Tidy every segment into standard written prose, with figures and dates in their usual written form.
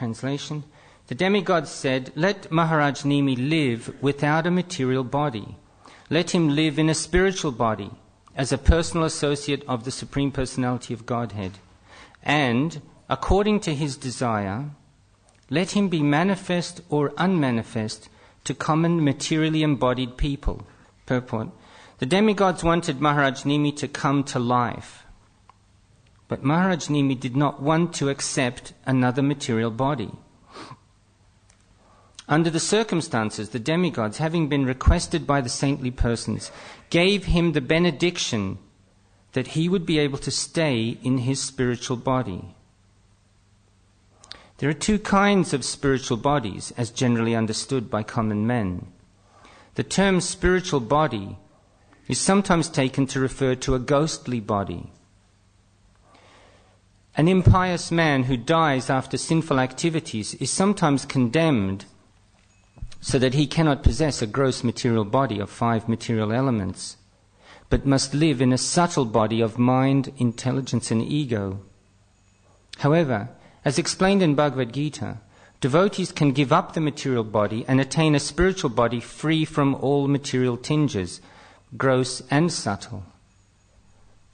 Translation. The demigods said, "Let Maharaj Nimi live without a material body. Let him live in a spiritual body as a personal associate of the Supreme Personality of Godhead. And, according to his desire, let him be manifest or unmanifest to common materially embodied people." Purport. The demigods wanted Maharaj Nimi to come to life. But Maharaj Nimi did not want to accept another material body. Under the circumstances, the demigods, having been requested by the saintly persons, gave him the benediction that he would be able to stay in his spiritual body. There are two kinds of spiritual bodies, as generally understood by common men. The term spiritual body is sometimes taken to refer to a ghostly body. An impious man who dies after sinful activities is sometimes condemned so that he cannot possess a gross material body of 5 material elements, but must live in a subtle body of mind, intelligence and ego. However, as explained in Bhagavad Gita, devotees can give up the material body and attain a spiritual body free from all material tinges, gross and subtle.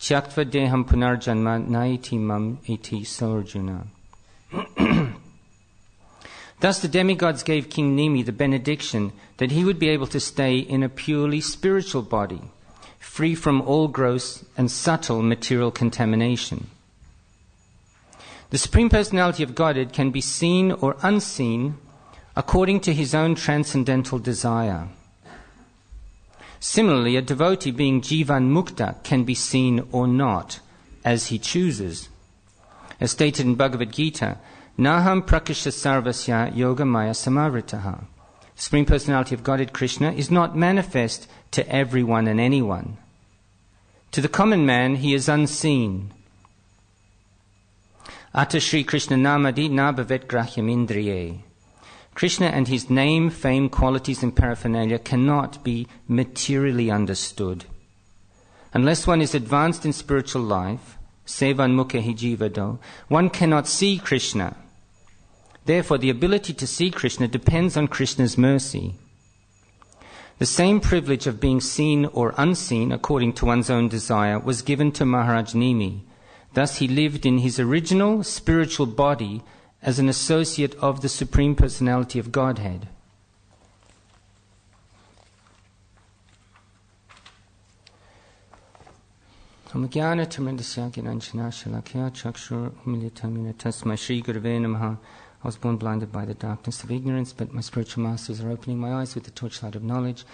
Tyaktva deham punarjanma naiti mam iti sorjuna. Thus the demigods gave King Nimi the benediction that he would be able to stay in a purely spiritual body, free from all gross and subtle material contamination. The Supreme Personality of Godhead can be seen or unseen according to his own transcendental desire. Similarly, a devotee being Jivan Mukta can be seen or not, as he chooses. As stated in Bhagavad Gita, Naham prakasha sarvasya yogamaya samavritaha. The Supreme Personality of Godhead Krishna is not manifest to everyone and anyone. To the common man, he is unseen. Ata Shri Krishna Namadi na bhavet grahyam indriye. Krishna and his name, fame, qualities and paraphernalia cannot be materially understood. Unless one is advanced in spiritual life, sevan mukhe jivado, one cannot see Krishna. Therefore, the ability to see Krishna depends on Krishna's mercy. The same privilege of being seen or unseen according to one's own desire was given to Maharaj Nimi. Thus he lived in his original spiritual body as an associate of the Supreme Personality of Godhead. I was born blinded by the darkness of ignorance, but my spiritual masters are opening my eyes with the torchlight of knowledge,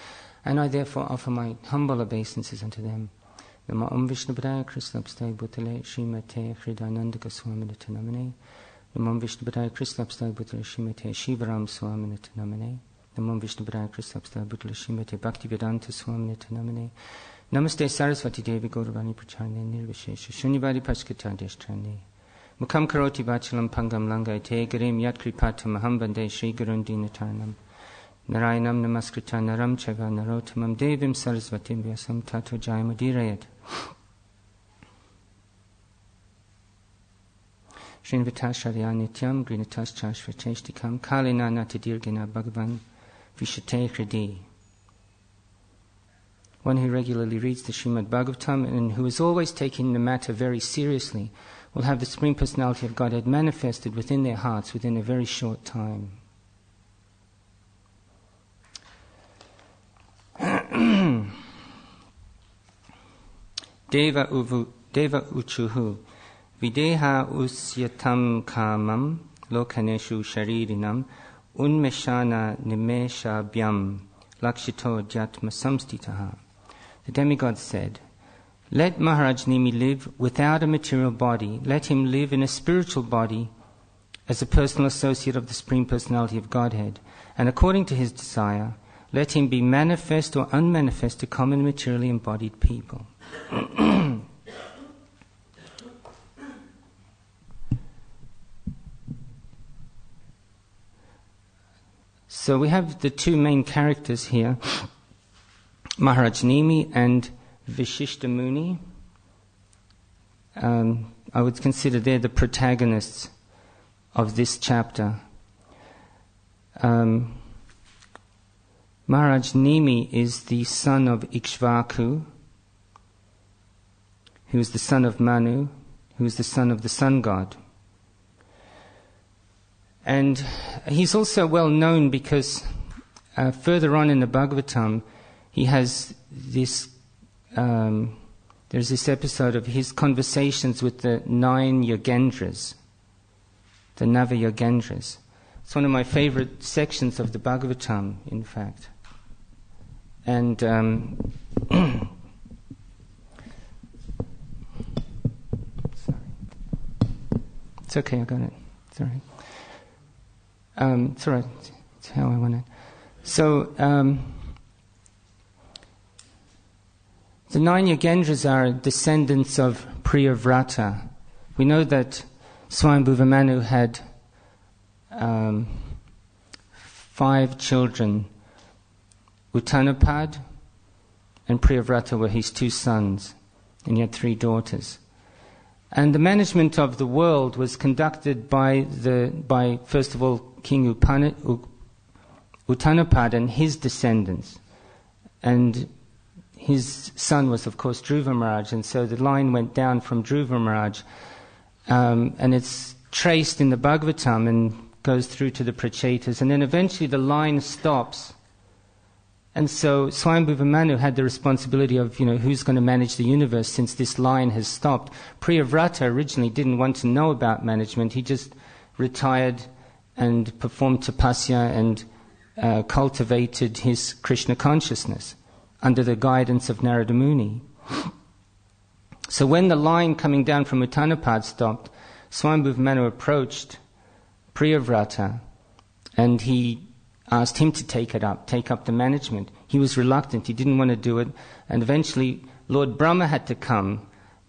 and I therefore offer my humble obeisances unto them. Namo Om Vishnupadaya Krishnapstai Bhutale Srimate Hridayanandaka Swaminata Namane. Namo Om Vishnupadaya Krishnapstai Bhutale Srimate Shivaram Swaminata Namane. Namo Om Vishnupadaya Krishnapstai Bhutale Srimate Bhaktivedanta Swaminata Namane. Namaste Saraswati Devi Gauravani Pracharne Nirvishesha Shunyavadi Paskata Deshtrane. Mukham Karoti Vachalam Pangam Langai Te Garim Yat Kripatam Aham Bande Shri Gurundinatarnam. Narayanam Namaskritya Naram Chaiva Narotamam Devim Sarasvatim Vyasam Tato Jayamudirayat. Srinvitasharya Nityam Grinatas Chashvateshtikam Kalina Natadirgina Bhagavan Vishate Hridi. One who regularly reads the Srimad Bhagavatam and who is always taking the matter very seriously will have the Supreme Personality of Godhead manifested within their hearts within a very short time. Deva uchuhu videha usyatam kamam lokaneshu sharirinam unmeshana nimesha byam lakshito jatma samstitaha. The demigod said, "Let Maharaj Nimi live without a material body. Let him live in a spiritual body as a personal associate of the Supreme Personality of Godhead. And according to his desire, let him be manifest or unmanifest to common materially embodied people." So we have the two main characters here, Maharaj Nimi and Vishishta Muni. I would consider they're the protagonists of this chapter. Maharaj Nimi is the son of Ikshvaku, who is the son of Manu, who is the son of the sun god. And he's also well known because further on in the Bhagavatam, he has this, there's this episode of his conversations with the 9 Yogendras, the Nava Yogendras. It's one of my favorite sections of the Bhagavatam, in fact. And sorry. It's okay, I got it. Sorry. It's all right. It's how I want it. So, the 9 Yogendras are descendants of Priyavrata. We know that Swayambhuva Manu had 5 children. Uttanapad and Priyavrata were his 2 sons, and he had 3 daughters. And the management of the world was conducted by first of all King Uttanapad and his descendants. And his son was, of course, Dhruva Maharaj, and so the line went down from Dhruva Maharaj, and it's traced in the Bhagavatam and goes through to the Prachetas, and then eventually the line stops. And so Swayambhuva Manu had the responsibility of, who's going to manage the universe since this line has stopped. Priyavrata originally didn't want to know about management. He just retired and performed tapasya and cultivated his Krishna consciousness under the guidance of Narada Muni. So when the line coming down from Uttanapad stopped, Swayambhuva Manu approached Priyavrata and he asked him to take up the management. He was reluctant, he didn't want to do it, and eventually Lord Brahma had to come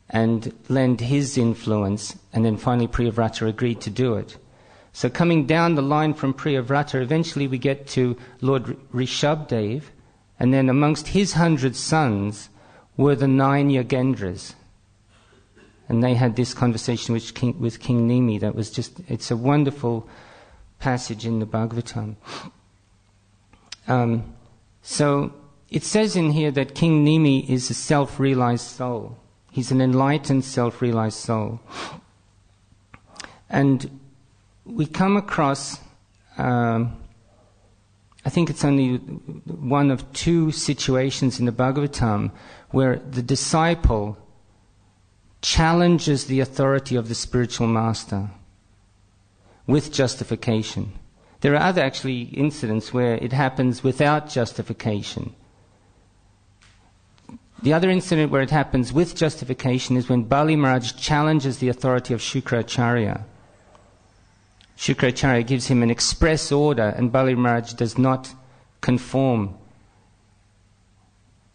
and lend his influence, and then finally Priyavrata agreed to do it. So coming down the line from Priyavrata, eventually we get to Lord Rishabdev, and then amongst his 100 sons were the 9 Yogendras. And they had this conversation with King Nimi that was it's a wonderful passage in the Bhagavatam. So it says in here that King Nimi is a self-realized soul. He's an enlightened self-realized soul. And we come across, I think it's only one of 2 situations in the Bhagavatam where the disciple challenges the authority of the spiritual master with justification. There are other actually incidents where it happens without justification. The other incident where it happens with justification is when Bali Maharaj challenges the authority of Shukracharya. Shukracharya gives him an express order and Bali Maharaj does not conform.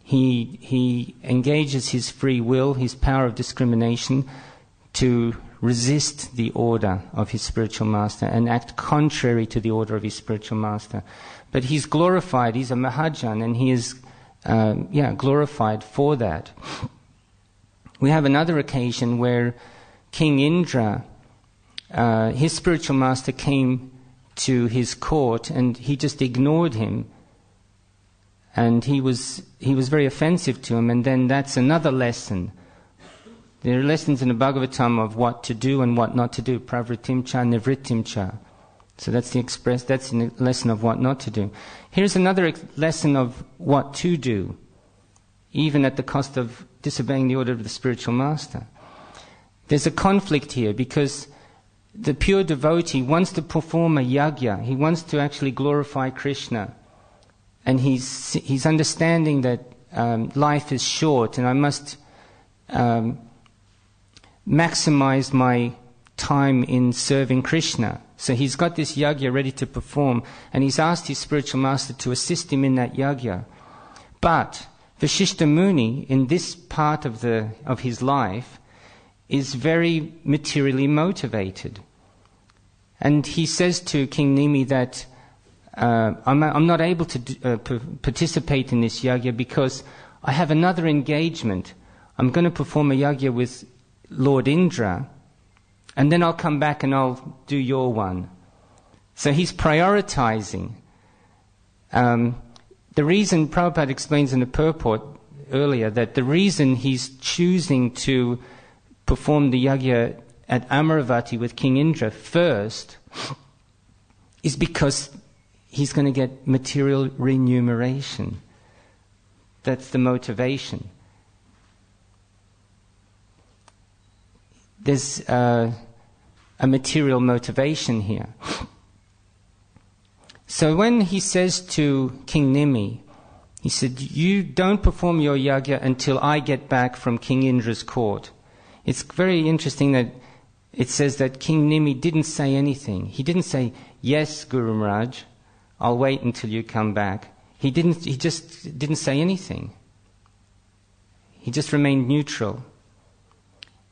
He engages his free will, his power of discrimination, to resist the order of his spiritual master and act contrary to the order of his spiritual master. But he's glorified, he's a Mahajan, and he is glorified for that. We have another occasion where King Indra, his spiritual master came to his court and he just ignored him. And he was very offensive to him, and then that's another lesson. There are lessons in the Bhagavatam of what to do and what not to do. Pravritimcha, nivritimcha. So that's the lesson of what not to do. Here's another lesson of what to do, even at the cost of disobeying the order of the spiritual master. There's a conflict here because the pure devotee wants to perform a yajna. He wants to actually glorify Krishna. And he's understanding that life is short and I must maximize my time in serving Krishna. So he's got this yajna ready to perform, and he's asked his spiritual master to assist him in that yajna. But Vasishtha Muni, in this part of his life, is very materially motivated. And he says to King Nimi that I'm not able to participate in this yajna because I have another engagement. I'm going to perform a yajna with Lord Indra, and then I'll come back and I'll do your one. So he's prioritizing. The reason, Prabhupada explains in the purport earlier, that the reason he's choosing to perform the yajna at Amaravati with King Indra first is because he's going to get material remuneration. That's the motivation. There's a material motivation here. So when he says to King Nimi, he said, you don't perform your yajna until I get back from King Indra's court. It's very interesting that it says that King Nimi didn't say anything. He didn't say, yes, Guru Maharaj, I'll wait until you come back. He just didn't say anything. He just remained neutral.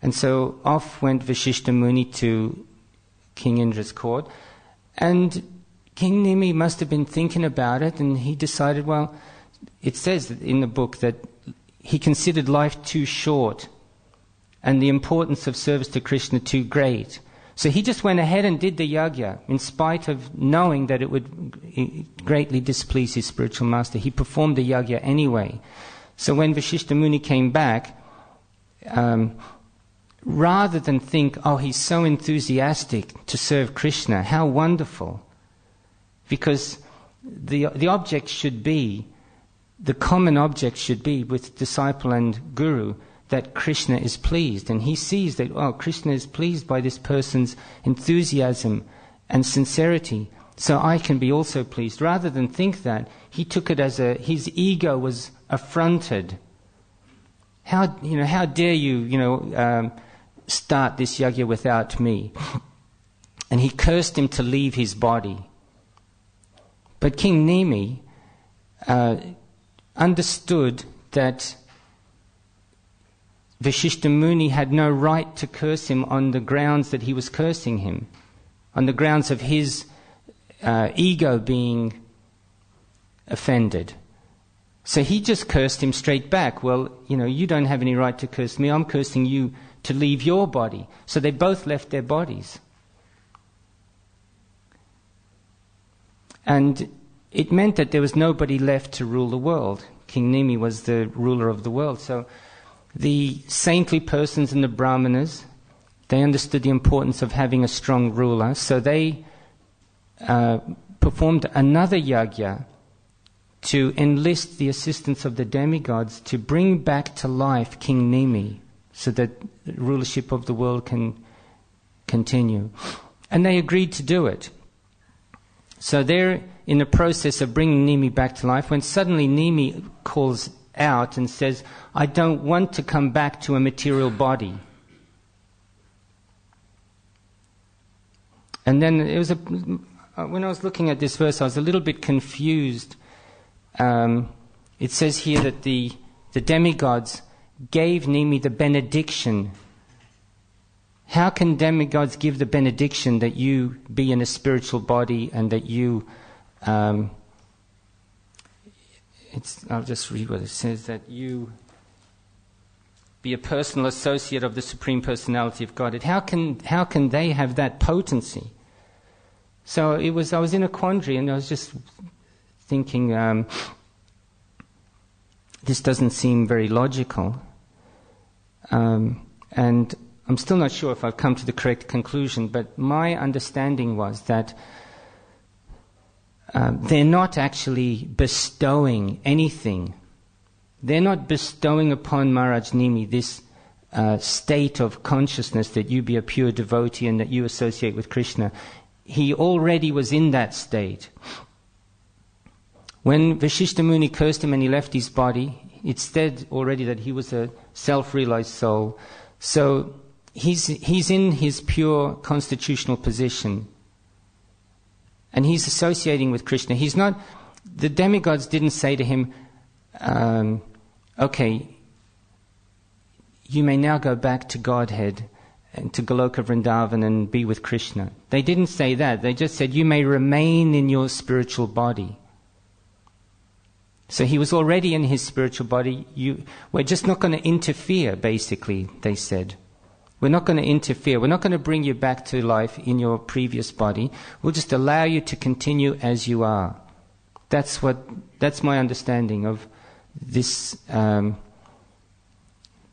And so off went Vasishtha Muni to King Indra's court. And King Nimi must have been thinking about it, and he decided, well, it says in the book that he considered life too short and the importance of service to Krishna too great. So he just went ahead and did the yajna, in spite of knowing that it would greatly displease his spiritual master. He performed the yajna anyway. So when Vasishtha Muni came back, rather than think, oh, he's so enthusiastic to serve Krishna, how wonderful. Because the object should be, the common object should be with disciple and guru, that Krishna is pleased. And he sees that, oh, Krishna is pleased by this person's enthusiasm and sincerity, so I can be also pleased. Rather than think that, he took it as his ego was affronted. How dare you, start this yajna without me? And he cursed him to leave his body. But King Nimi understood that Vasishtha Muni had no right to curse him on the grounds that he was cursing him, on the grounds of his ego being offended. So he just cursed him straight back. Well, you don't have any right to curse me. I'm cursing you to leave your body. So they both left their bodies. And it meant that there was nobody left to rule the world. King Nimi was the ruler of the world. So the saintly persons and the brahmanas, they understood the importance of having a strong ruler. So they performed another yajna to enlist the assistance of the demigods to bring back to life King Nimi, so that the rulership of the world can continue. And they agreed to do it. So they're in the process of bringing Nimi back to life, when suddenly Nimi calls out and says, I don't want to come back to a material body. And then when I was looking at this verse, I was a little bit confused. It says here that the demigods gave Nimi the benediction. How can demigods give the benediction that you be in a spiritual body and that you... I'll just read what it says, that you be a personal associate of the Supreme Personality of Godhead. How can they have that potency? So I was in a quandary, and I was just thinking, this doesn't seem very logical. And I'm still not sure if I've come to the correct conclusion, but my understanding was that they're not actually bestowing anything. They're not bestowing upon Maharaj Nimi this state of consciousness that you be a pure devotee and that you associate with Krishna. He already was in that state. When Vasishtha Muni cursed him and he left his body, it said already that he was a self-realized soul. So he's in his pure constitutional position. And he's associating with Krishna. The demigods didn't say to him, okay, you may now go back to Godhead and to Goloka Vrindavan and be with Krishna. They didn't say that. They just said, you may remain in your spiritual body. So he was already in his spiritual body. We're just not going to interfere, basically, they said. We're not going to interfere. We're not going to bring you back to life in your previous body. We'll just allow you to continue as you are. That's my understanding of this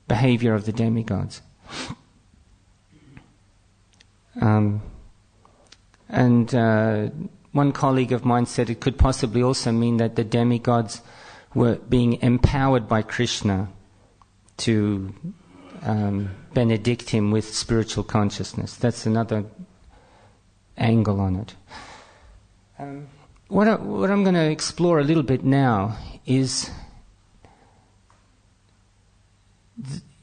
behavior of the demigods. And one colleague of mine said it could possibly also mean that the demigods were being empowered by Krishna to benedict him with spiritual consciousness. That's another angle on it. What I'm going to explore a little bit now is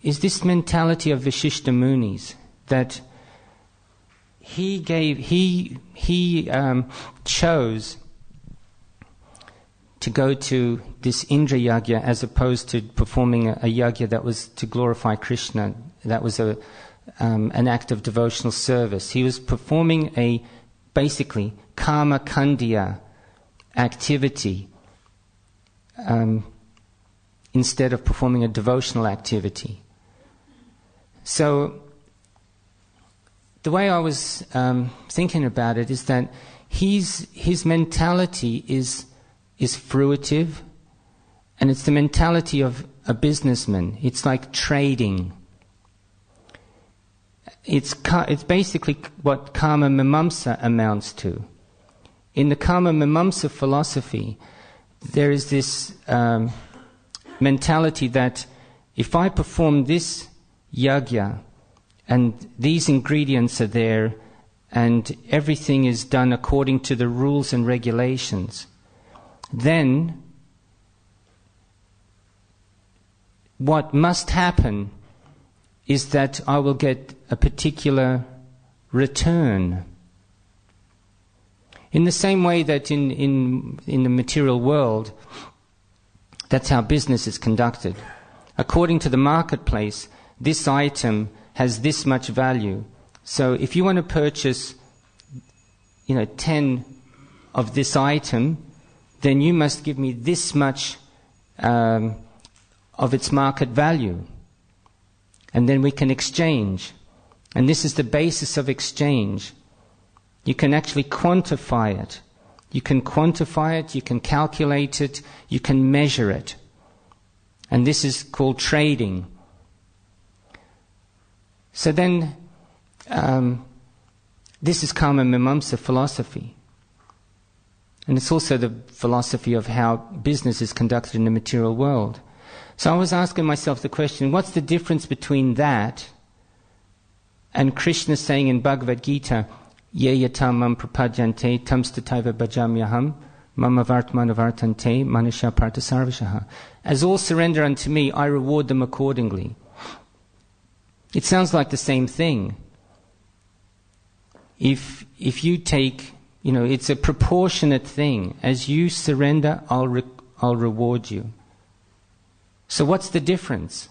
this mentality of Vishishta Munis, that he chose to go to this Indra Yagya as opposed to performing a yagya that was to glorify Krishna. That was an act of devotional service. He was performing a basically karma kandya activity instead of performing a devotional activity. So the way I was thinking about it is that his mentality is fruitive, and it's the mentality of a businessman. It's like trading. It's basically what karma mimamsa amounts to. In the karma mimamsa philosophy, there is this mentality that if I perform this yagya, and these ingredients are there, and everything is done according to the rules and regulations, then what must happen is that I will get a particular return. In the same way that in the material world, that's how business is conducted. According to the marketplace, this item has this much value. So if you want to purchase, 10 of this item, then you must give me this much of its market value. And then we can exchange. And this is the basis of exchange. You can actually quantify it. You can quantify it, you can calculate it, you can measure it. And this is called trading. So then, this is karma mimamsa philosophy. And it's also the philosophy of how business is conducted in the material world. So I was asking myself the question, what's the difference between that and Krishna saying in Bhagavad Gita, Ye yata mam prapadyante tam stataiva bhajamyaham mama vartmana vartante manusya partha sarvashaha. As all surrender unto me, I reward them accordingly. It sounds like the same thing. If you take, it's a proportionate thing. As you surrender, I'll reward you. So what's the difference?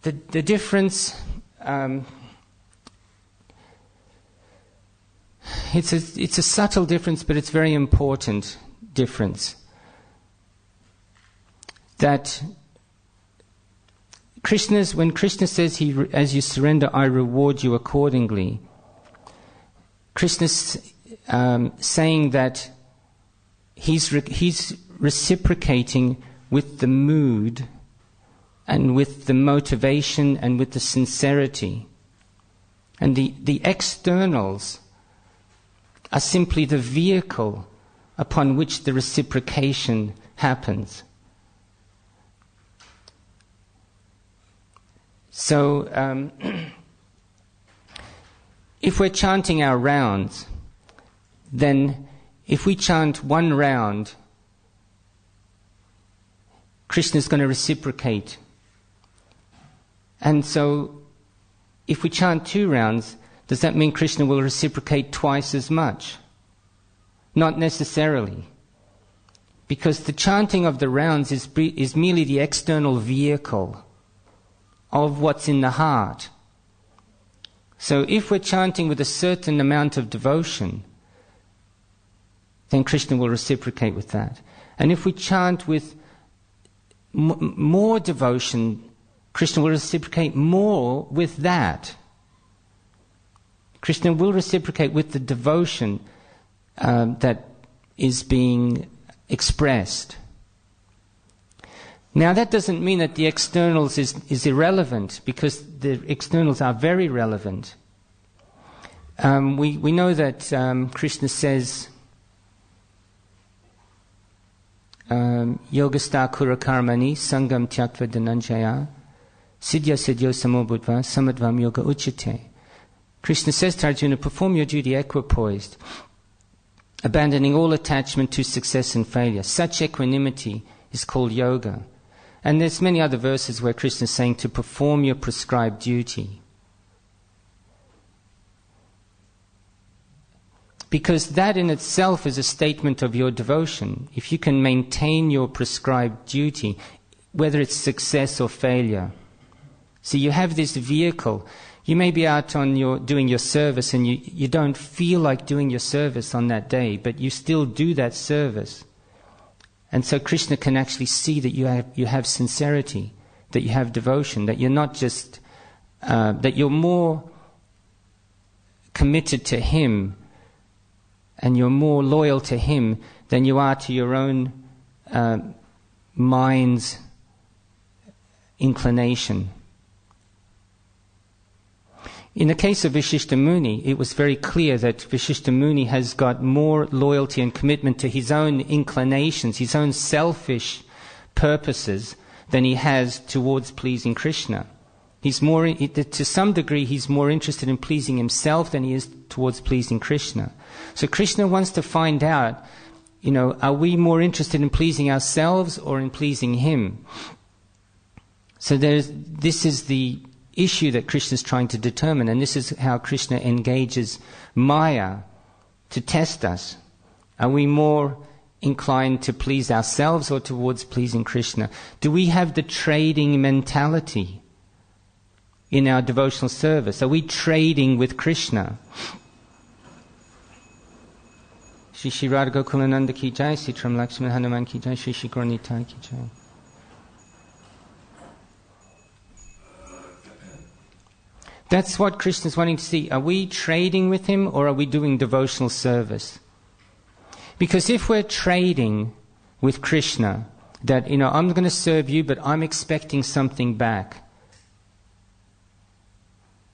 The difference, it's a subtle difference, but it's a very important difference. That when Krishna says, as you surrender, I reward you accordingly, Krishna's saying that he's reciprocating with the mood and with the motivation and with the sincerity. And the externals are simply the vehicle upon which the reciprocation happens. So, if we're chanting our rounds, then if we chant one round, Krishna's going to reciprocate. And so, if we chant 2 rounds, does that mean Krishna will reciprocate twice as much? Not necessarily. Because the chanting of the rounds is merely the external vehicle of what's in the heart. So if we're chanting with a certain amount of devotion, then Krishna will reciprocate with that. And if we chant with more devotion Krishna will reciprocate more with that. Krishna will reciprocate with the devotion that is being expressed. Now that doesn't mean that the externals is irrelevant, because the externals are very relevant. We know that Krishna says, Yogastha kura karmani sangam tyaktva dhananjaya siddhya siddhyo samobhutva samadvam yoga uchite. Krishna says to Arjuna, perform your duty equipoised, abandoning all attachment to success and failure. Such equanimity is called yoga. And there's many other verses where Krishna is saying to perform your prescribed duty. Because that in itself is a statement of your devotion. If you can maintain your prescribed duty, whether it's success or failure. So you have this vehicle. You may be out on doing your service and you don't feel like doing your service on that day, but you still do that service. And so Krishna can actually see that you have sincerity, that you have devotion, that you're not just, that you're more committed to Him and you're more loyal to Him than you are to your own mind's inclination. In the case of Vishishta Muni, it was very clear that Vishishta Muni has got more loyalty and commitment to his own inclinations, his own selfish purposes, than he has towards pleasing Krishna. He's more, to some degree, he's more interested in pleasing himself than he is towards pleasing Krishna. So Krishna wants to find out, are we more interested in pleasing ourselves or in pleasing Him? So this is the issue that Krishna is trying to determine, and this is how Krishna engages Maya to test us. Are we more inclined to please ourselves or towards pleasing Krishna? Do we have the trading mentality in our devotional service? Are we trading with Krishna? Shri Shri Radha Gokulananda ki jai, Shri Tram Lakshman Hanuman ki jai, Shri Shri Dayal Nitai ki jai. That's what Krishna is wanting to see. Are we trading with Him or are we doing devotional service? Because if we're trading with Krishna, that, I'm going to serve you, but I'm expecting something back.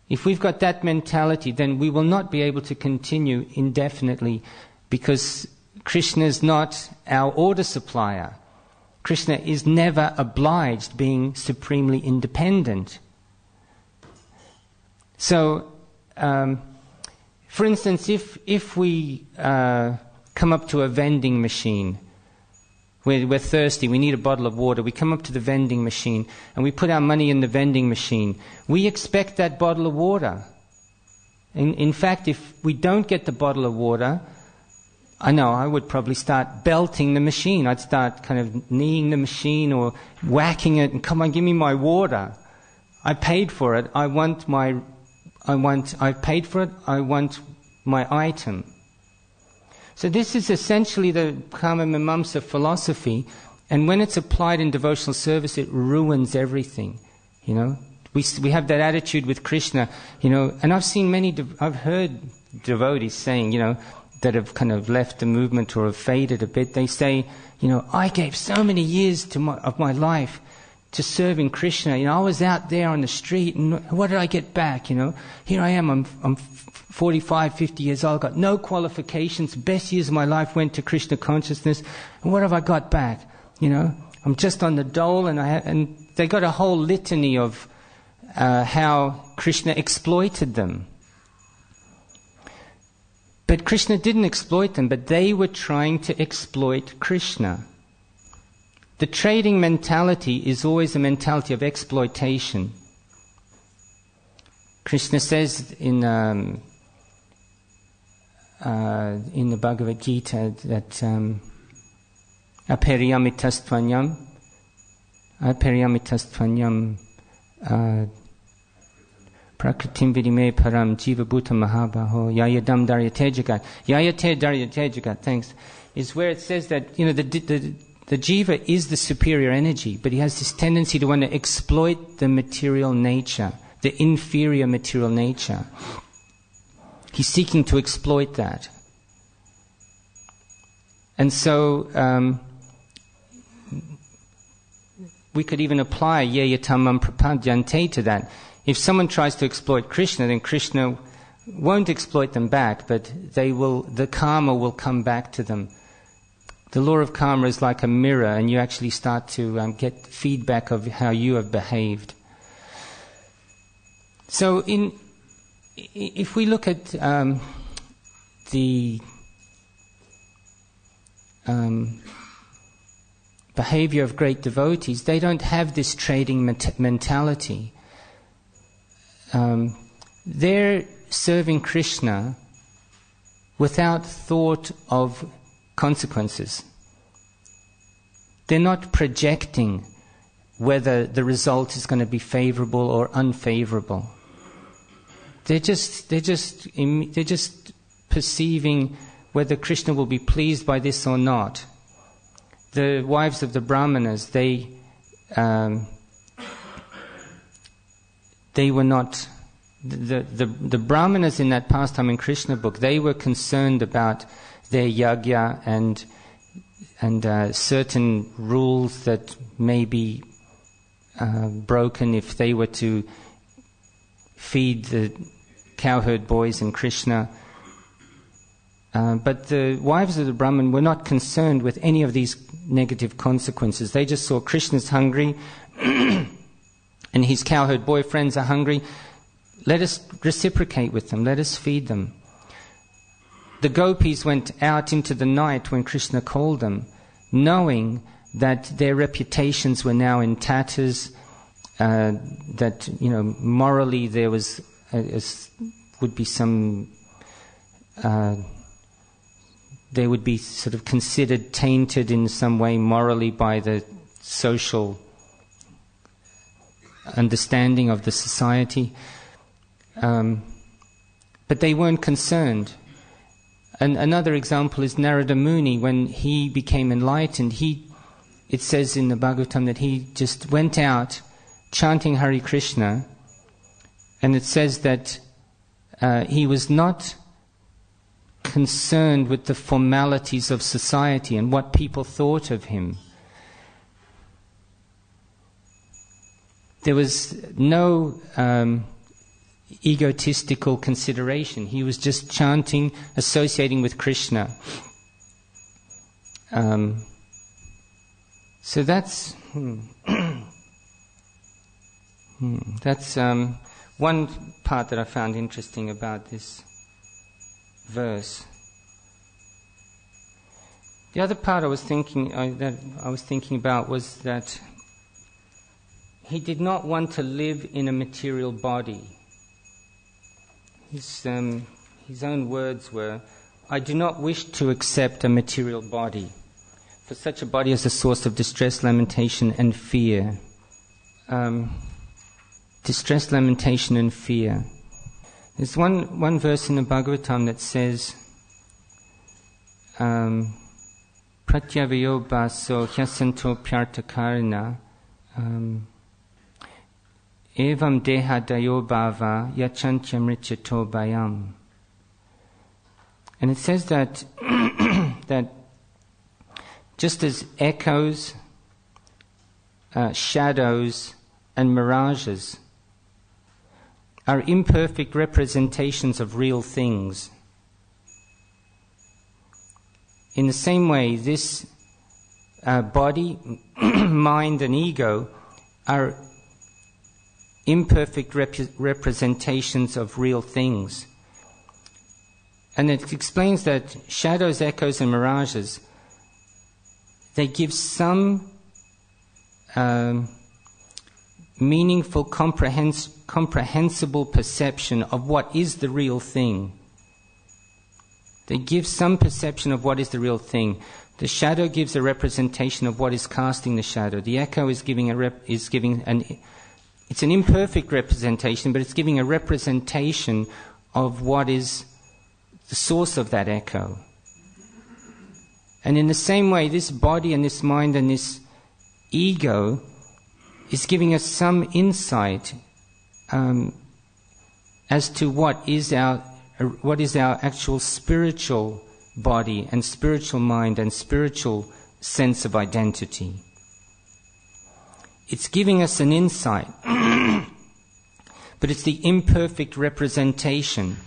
If we've got that mentality, then we will not be able to continue indefinitely, because Krishna is not our order supplier. Krishna is never obliged, being supremely independent. So, for instance, if we come up to a vending machine, we're thirsty, we need a bottle of water, we come up to the vending machine and we put our money in the vending machine, we expect that bottle of water. In fact, if we don't get the bottle of water, I would probably start belting the machine. I'd start kind of kneeing the machine or whacking it and, come on, give me my water. I paid for it, I paid for it, I want my item. So this is essentially the Karma Mimamsa philosophy, and when it's applied in devotional service, it ruins everything. We have that attitude with Krishna, and I've heard devotees saying, that have kind of left the movement or have faded a bit. They say, I gave so many years of my life to serving Krishna. I was out there on the street, and what did I get back? Here I am, I'm 45, 50 years old, got no qualifications, best years of my life went to Krishna consciousness, and what have I got back? I'm just on the dole, and they got a whole litany of how Krishna exploited them. But Krishna didn't exploit them, but they were trying to exploit Krishna. The trading mentality is always a mentality of exploitation. Krishna says in the Bhagavad Gita that aperiamitastvanyam prakritim vidime param jiva bhuta mahabaho yayadam daryate jagat. Yayate daryate jagat, thanks, is where it says that, the The jiva is the superior energy, but he has this tendency to want to exploit the material nature, the inferior material nature. He's seeking to exploit that. And so we could even apply ye yatamam prapadyante to that. If someone tries to exploit Krishna, then Krishna won't exploit them back, but the karma will come back to them. The law of karma is like a mirror, and you actually start to get feedback of how you have behaved. So if we look at the behavior of great devotees, they don't have this trading mentality. They're serving Krishna without thought of consequences. They're not projecting whether the result is going to be favorable or unfavorable. They're just perceiving whether Krishna will be pleased by this or not. The wives of the Brahmanas, they were not. The Brahmanas in that pastime in Krishna book, they were concerned about their yagya and certain rules that may be broken if they were to feed the cowherd boys in Krishna. But the wives of the Brahman were not concerned with any of these negative consequences. They just saw Krishna's hungry and his cowherd boyfriends are hungry. Let us reciprocate with them. Let us feed them. The gopis went out into the night when Krishna called them, knowing that their reputations were now in tatters, that morally there was would be some. They would be sort of considered tainted in some way morally by the social understanding of the society. But they weren't concerned. And another example is Narada Muni. When he became enlightened, it says in the Bhagavatam that he just went out chanting Hare Krishna, and it says that he was not concerned with the formalities of society and what people thought of him. There was no egotistical consideration. He was just chanting, associating with Krishna. So that's that's one part that I found interesting about this verse. The other part I was thinking about was that he did not want to live in a material body. His own words were, "I do not wish to accept a material body, for such a body is a source of distress, lamentation, and fear." Distress, lamentation, and fear. There's one verse in the Bhagavatam that says, "Pratyavayo baso hyasanto pyartakarna evam deha dayo bhava yachantyamrichato bayam." And it says that that just as echoes, shadows, and mirages are imperfect representations of real things, in the same way this body, mind, and ego are imperfect representations of real things. And it explains that shadows, echoes, and mirages, they give some meaningful, comprehensible perception of what is the real thing. They give some perception of what is the real thing. The shadow gives a representation of what is casting the shadow. The echo is it's an imperfect representation, but it's giving a representation of what is the source of that echo. And in the same way, this body and this mind and this ego is giving us some insight as to what is our actual spiritual body and spiritual mind and spiritual sense of identity. It's giving us an insight, but it's the imperfect representation